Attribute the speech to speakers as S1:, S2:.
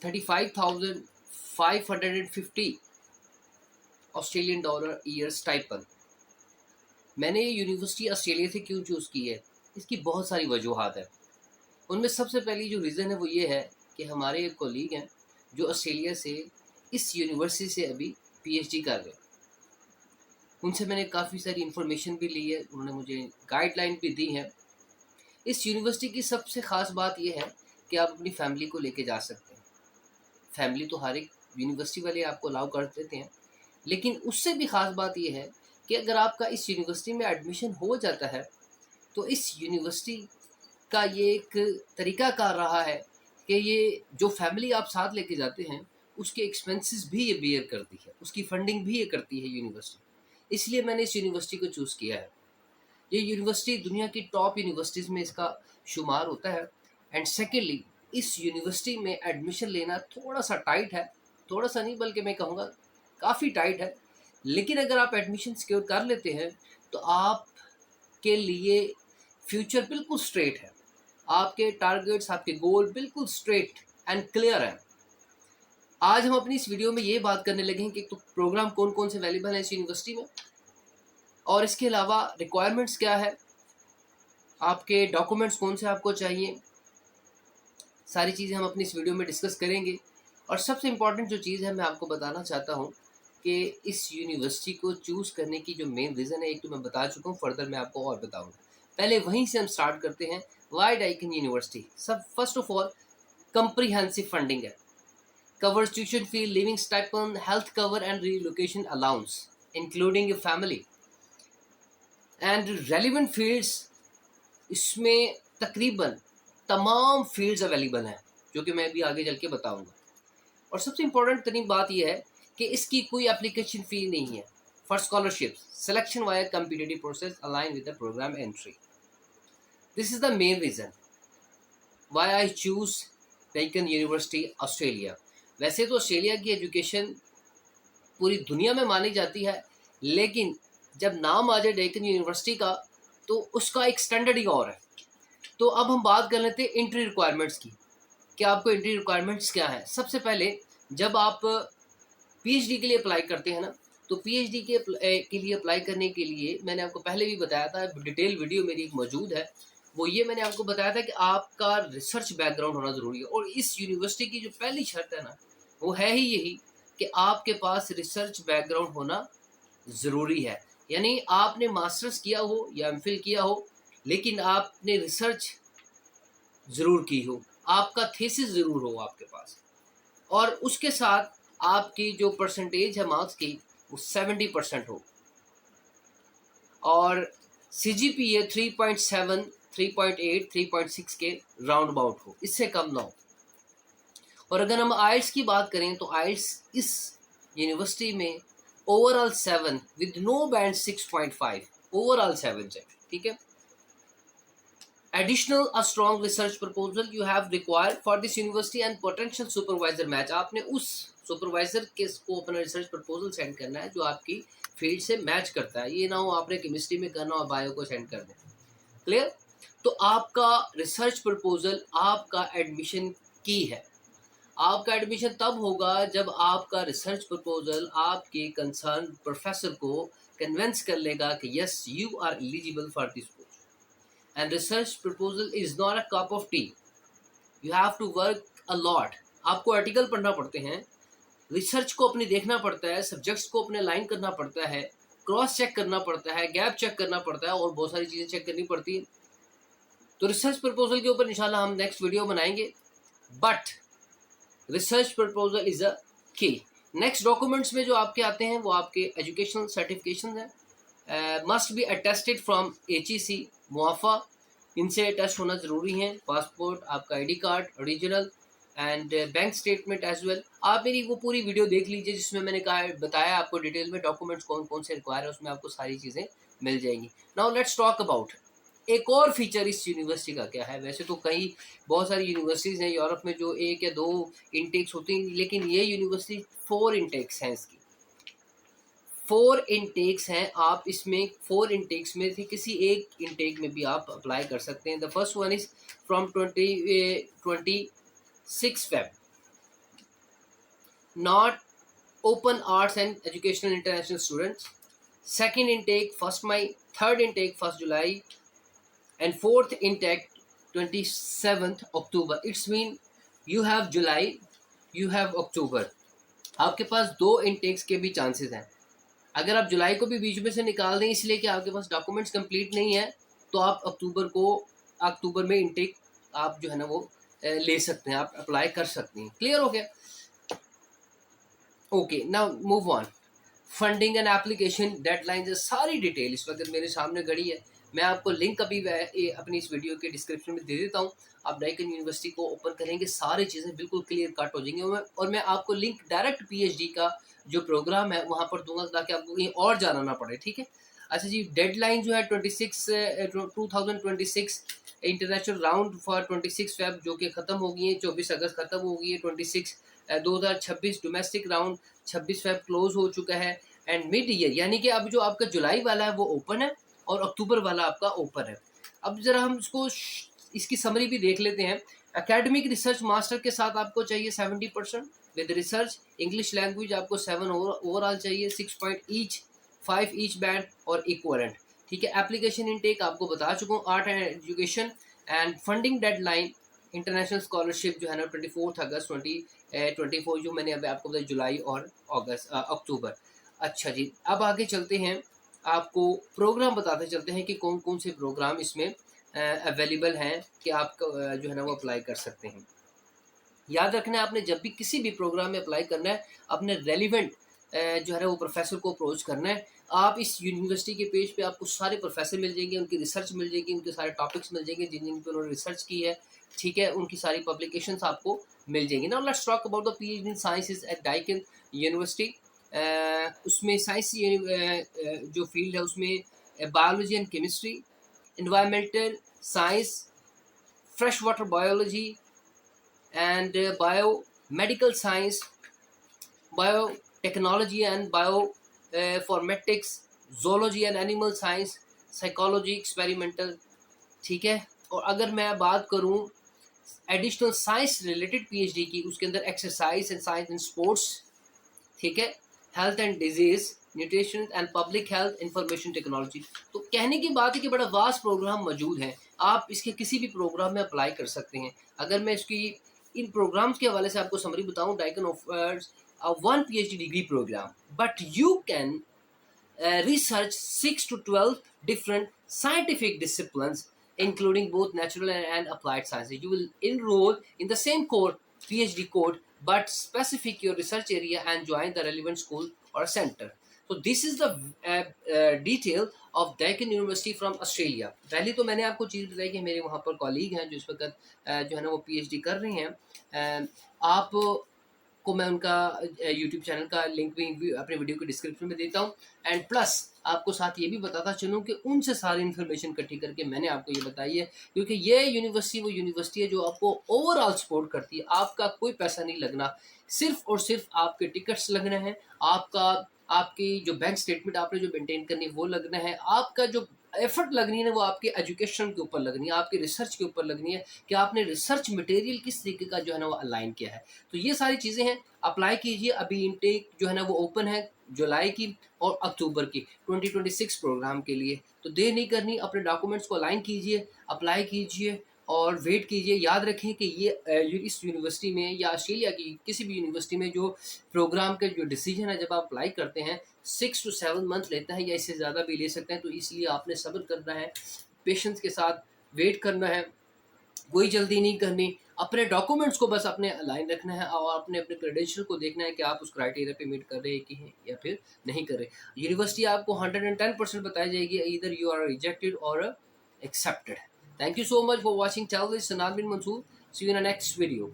S1: $35,550 Australian dollar year stipend. मैंने ये university Australia से क्यों चूज़ की है, इसकी बहुत सारी वजूहात है। उनमें सबसे पहली जो रीज़न है वो ये है कि हमारे एक कोलीग हैं जो ऑस्ट्रेलिया से इस यूनिवर्सिटी से अभी पीएचडी कर रहे हैं। उनसे मैंने काफ़ी सारी इन्फॉर्मेशन भी ली है, उन्होंने मुझे गाइडलाइन भी दी है। इस यूनिवर्सिटी की सबसे ख़ास बात ये है कि आप अपनी फैमिली को लेके जा सकते हैं। फैमिली तो हर एक यूनिवर्सिटी वाले आपको अलाउ कर देते हैं, लेकिन उससे भी ख़ास बात ये है कि अगर आपका इस यूनिवर्सिटी में एडमिशन हो जाता है तो इस यूनिवर्सिटी का ये एक तरीक़ाकार रहा है कि ये जो फैमिली आप साथ लेके जाते हैं उसके एक्सपेंसेस भी ये बेयर करती है, उसकी फंडिंग भी ये करती है यूनिवर्सिटी। इसलिए मैंने इस यूनिवर्सिटी को चूज़ किया है। ये यूनिवर्सिटी दुनिया की टॉप यूनिवर्सिटीज़ में इसका शुमार होता है। एंड सेकेंडली, इस यूनिवर्सिटी में एडमिशन लेना थोड़ा सा टाइट है, थोड़ा सा नहीं बल्कि मैं कहूँगा काफ़ी टाइट है। लेकिन अगर आप एडमिशन सिक्योर कर लेते हैं तो आपके लिए फ्यूचर बिल्कुल स्ट्रेट है, आपके टारगेट्स, आपके गोल बिल्कुल स्ट्रेट एंड क्लियर हैं। आज हम अपनी इस वीडियो में ये बात करने लगे हैं कि तो प्रोग्राम कौन कौन से अवेलेबल हैं इस यूनिवर्सिटी में, और इसके अलावा रिक्वायरमेंट्स क्या है, आपके डॉक्यूमेंट्स कौन से आपको चाहिए, सारी चीज़ें हम अपनी इस वीडियो में डिस्कस करेंगे। और सबसे इम्पॉर्टेंट जो चीज़ है मैं आपको बताना चाहता हूँ कि इस यूनिवर्सिटी को चूज़ करने की जो मेन रीज़न है, एक तो मैं बता चुका हूँ, फर्दर मैं आपको और बताऊँगा। पहले वहीं से हम स्टार्ट करते हैं। वाई डेक्कन यूनिवर्सिटी, सब first of all comprehensive funding है, covers tuition fee, living stipend, health cover and relocation allowance, including your family. And relevant fields, इसमें तकरीबन तमाम फील्ड्स अवेलेबल हैं जो कि मैं अभी आगे चल के बताऊँगा। और सबसे इम्पोर्टेंट तरीन बात यह है कि इसकी कोई एप्लीकेशन फ़ी नहीं है for scholarships, selection via competitive process align with the program entry. This is the main reason why I choose Deccan university Australia. वैसे तो ऑस्ट्रेलिया की एजुकेशन पूरी दुनिया में मानी जाती है, लेकिन जब नाम आ जाए डेक्कन यूनिवर्सिटी का तो उसका एक स्टैंडर्ड ही और है। तो अब हम बात कर लेते हैं एंट्री रिक्वायरमेंट्स की कि आपको एंट्री रिक्वायरमेंट्स क्या है। सबसे पहले जब आप पीएचडी के लिए अप्लाई करते हैं ना, तो पीएचडी के लिए अप्लाई करने के लिए मैंने आपको पहले भी बताया था, डिटेल वीडियो मेरी एक मौजूद है, वो ये मैंने आपको बताया था कि आपका रिसर्च बैकग्राउंड होना ज़रूरी है। और इस यूनिवर्सिटी की जो पहली शर्त है ना, वो है ही यही कि आपके पास रिसर्च बैकग्राउंड होना ज़रूरी है। यानी आपने मास्टर्स किया हो या एमफिल किया हो, लेकिन आपने रिसर्च ज़रूर की हो, आपका थीसिस ज़रूर हो आपके पास, और उसके साथ आपकी जो परसेंटेज है मार्क्स की वो 70% हो, और सीजीपीए 3.7, 3.8, 3.6 के राउंड अबाउट हो, इससे कम ना हो। और अगर हम आइल्स की बात करें तो आइल्स इस यूनिवर्सिटी में overall 7 with no band 6.5, overall 7 चाहिए, ठीक है। Additional a strong research proposal you have required for this university and potential supervisor match, आपने उस सुपरवाइजर के को अपना रिसर्च प्रपोजल सेंड करना है जो आपकी फील्ड से मैच करता है। ये ना हो आपने केमिस्ट्री में करना और बायो को सेंड कर दें। क्लियर? तो आपका रिसर्च प्रपोजल आपका एडमिशन की है। आपका एडमिशन तब होगा जब आपका रिसर्च प्रपोजल आपके कंसर्न प्रोफेसर को कन्विंस कर लेगा कि yes you are eligible for this post. And research proposal is not a cup of tea. You have to work a lot. आपको आर्टिकल पढ़ना पड़ते हैं, रिसर्च को अपने देखना पड़ता है, सब्जेक्ट्स को अपने लाइन करना पड़ता है, क्रॉस चेक करना पड़ता है, गैप चेक करना पड़ता है, और बहुत सारी चीज़ें चेक करनी पड़ती हैं। तो रिसर्च प्रपोजल के ऊपर इंशाल्लाह हम नेक्स्ट वीडियो बनाएंगे, but research proposal is a key. Next documents में जो आपके आते हैं वो आपके एजुकेशनल सर्टिफिकेशन है, must be attested from HEC, मुआफ़ा, इनसे टेस्ट होना ज़रूरी है। पासपोर्ट, आपका ID card original, and bank statement as well. आप मेरी वो पूरी वीडियो देख लीजिए जिसमें मैंने कहा बताया आपको डिटेल में डॉक्यूमेंट्स कौन कौन से रिक्वायर है, उसमें आपको सारी चीज़ें मिल जाएंगी। नाउ लेट्स टॉक अबाउट एक और फीचर इस यूनिवर्सिटी का क्या है। वैसे तो कई बहुत सारी यूनिवर्सिटीज़ हैं यूरोप में जो 1 या 2 इंटेक्स होती हैं, लेकिन ये यूनिवर्सिटी 4 इंटेक्स हैं। इसकी 4 इंटेक्स हैं। आप इसमें 4 इंटेक्स में से किसी एक इंटेक में भी आप अप्लाई कर सकते हैं। The first one is from 26 Feb not open arts and educational international students. Second intake 1st May, third intake 1st July, and fourth intake 27th October. It's mean you have July, you have October. आपके पास दो Intex के भी chances हैं. अगर आप जुलाई को भी बीच में से निकाल दें इसलिए कि आपके पास डॉक्यूमेंट्स कंप्लीट नहीं है, तो आप अक्टूबर में इंटेक आप जो है ना वो ले सकते हैं, आप अप्लाई कर सकते हैं. क्लियर हो गया? Okay, now move on. Funding and application deadline, सारी डिटेल इस वक्त मेरे सामने गड़ी है. मैं आपको लिंक अभी अपनी इस वीडियो के डिस्क्रिप्शन में दे देता हूँ. आप डेक्कन यूनिवर्सिटी को ओपन करेंगे, सारी चीज़ें बिल्कुल क्लियर कट हो जाएंगी. और मैं आपको लिंक डायरेक्ट पीएचडी का जो प्रोग्राम है वहाँ पर दूंगा ताकि आपको कहीं और जाना ना पड़े. ठीक है? अच्छा जी, डेडलाइन जो है 2026 इंटरनेशनल राउंड फॉर 26 फेब जो कि ख़त्म हो गई है, 24 अगस्त ख़त्म हो गई है. 2026 डोमेस्टिक राउंड 26 फेब क्लोज हो चुका है. एंड मिड ईयर यानी कि अब जो आपका जुलाई वाला है वो ओपन है और अक्टूबर वाला आपका ओपन है. अब जरा हम इसकी समरी भी देख लेते हैं. एकेडमिक रिसर्च मास्टर के साथ आपको चाहिए 70%. विद रिसर्च इंग्लिश लैंग्वेज आपको 7 ओवरऑल चाहिए, 6 पॉइंट ईच, 5 ईच बैंड और इक्वलेंट. ठीक है? एप्लीकेशन इनटेक आपको बता चुका हूँ. Art and education and funding deadline international scholarship जो है ना 24 अगस्त 2024, जो मैंने अभी आपको बताया जुलाई और अक्टूबर. अच्छा जी, अब आगे चलते हैं, आपको प्रोग्राम बताते चलते हैं कि कौन कौन से प्रोग्राम इसमें अवेलेबल हैं कि आप जो है ना वो अप्लाई कर सकते हैं. याद रखना है, आपने जब भी किसी भी प्रोग्राम में अप्लाई करना है अपने रेलिवेंट जो है ना वो प्रोफेसर को अप्रोच करना है. आप इस यूनिवर्सिटी के पेज पे आपको सारे प्रोफेसर मिल जाएंगे, उनकी रिसर्च मिल जाएगी, उनके सारे टॉपिक्स मिल जाएंगे जिन जिन पर उन्होंने रिसर्च की है. ठीक है? उनकी सारी पब्लिकेशंस आपको मिल जाएंगी. Now let's talk about the PhD in sciences at Deccan university. उसमें साइंस जो फील्ड है उसमें biology and chemistry, environmental science, fresh water biology and biomedical science, biotechnology and bioinformatics, zoology and animal science, psychology, experimental. ठीक है? और अगर मैं बात करूं एडिशनल साइंस रिलेटेड पीएचडी की, उसके अंदर exercise and science and sports. ठीक है? Health and disease, nutrition and public health, information technology. तो कहने की बात है कि बड़ा वास्ट प्रोग्राम मौजूद है. आप इसके किसी भी प्रोग्राम में अप्लाई कर सकते हैं. अगर मैं इसकी इन प्रोग्राम्स के हवाले से आपको समरी बताऊं, Deccan offers a 1 PhD degree program, but you can research 6 to 12 different scientific disciplines, including both natural and applied sciences. You will enroll in the same core PhD code, but specific your research area and join the relevant school or center. So this is the detail of Deccan university from Australia. पहले तो मैंने आपको चीज़ बताई कि मेरे वहाँ पर colleague हैं जो इस वक्त जो है ना वो पीएचडी कर रहे हैं. आप को मैं उनका यूट्यूब चैनल का लिंक भी अपने वीडियो के डिस्क्रिप्शन में देता हूँ. एंड प्लस आपको साथ ये भी बताता चलूँ कि उनसे सारी इन्फॉर्मेशन इकट्ठी करके मैंने आपको ये बताई है, क्योंकि ये यूनिवर्सिटी वो यूनिवर्सिटी है जो आपको ओवरऑल सपोर्ट करती है. आपका कोई पैसा नहीं लगना, सिर्फ और सिर्फ आपके टिकट्स लगने हैं, आपकी जो बैंक स्टेटमेंट आपने जो मेंटेन करनी है वो लगना है, आपका जो एफर्ट लगनी है वो आपके एजुकेशन के ऊपर लगनी है, आपके रिसर्च के ऊपर लगनी है कि आपने रिसर्च मटेरियल किस तरीके का जो है ना वो अलाइन किया है. तो ये सारी चीज़ें हैं. अप्लाई कीजिए. अभी इनटेक जो है ना वो ओपन है जुलाई की और अक्टूबर की 2026 प्रोग्राम के लिए. तो देर नहीं करनी, अपने डॉक्यूमेंट्स को अलाइन कीजिए, अप्लाई कीजिए और वेट कीजिए. याद रखें कि ये इस यूनिवर्सिटी में या ऑस्ट्रेलिया की किसी भी यूनिवर्सिटी में जो प्रोग्राम के जो डिसीजन है जब आप अप्लाई करते हैं 6 to 7 मंथ लेता है या इससे ज़्यादा भी ले सकते हैं. तो इसलिए आपने सब्र करना है, पेशेंस के साथ वेट करना है, कोई जल्दी नहीं करनी. अपने डॉक्यूमेंट्स को बस अपने अलाइन रखना है और अपने अपने क्रेडेंशियल को देखना है कि आप उस क्राइटेरिया पे मीट कर रहे हैं कि हैं या फिर नहीं कर रहे. यूनिवर्सिटी आपको 110% बताई जाएगी, इधर यू आर रिजेक्टेड और accepted. Thank you so much for watching. Tell this Sanal bin Mansoor. See you in the next video.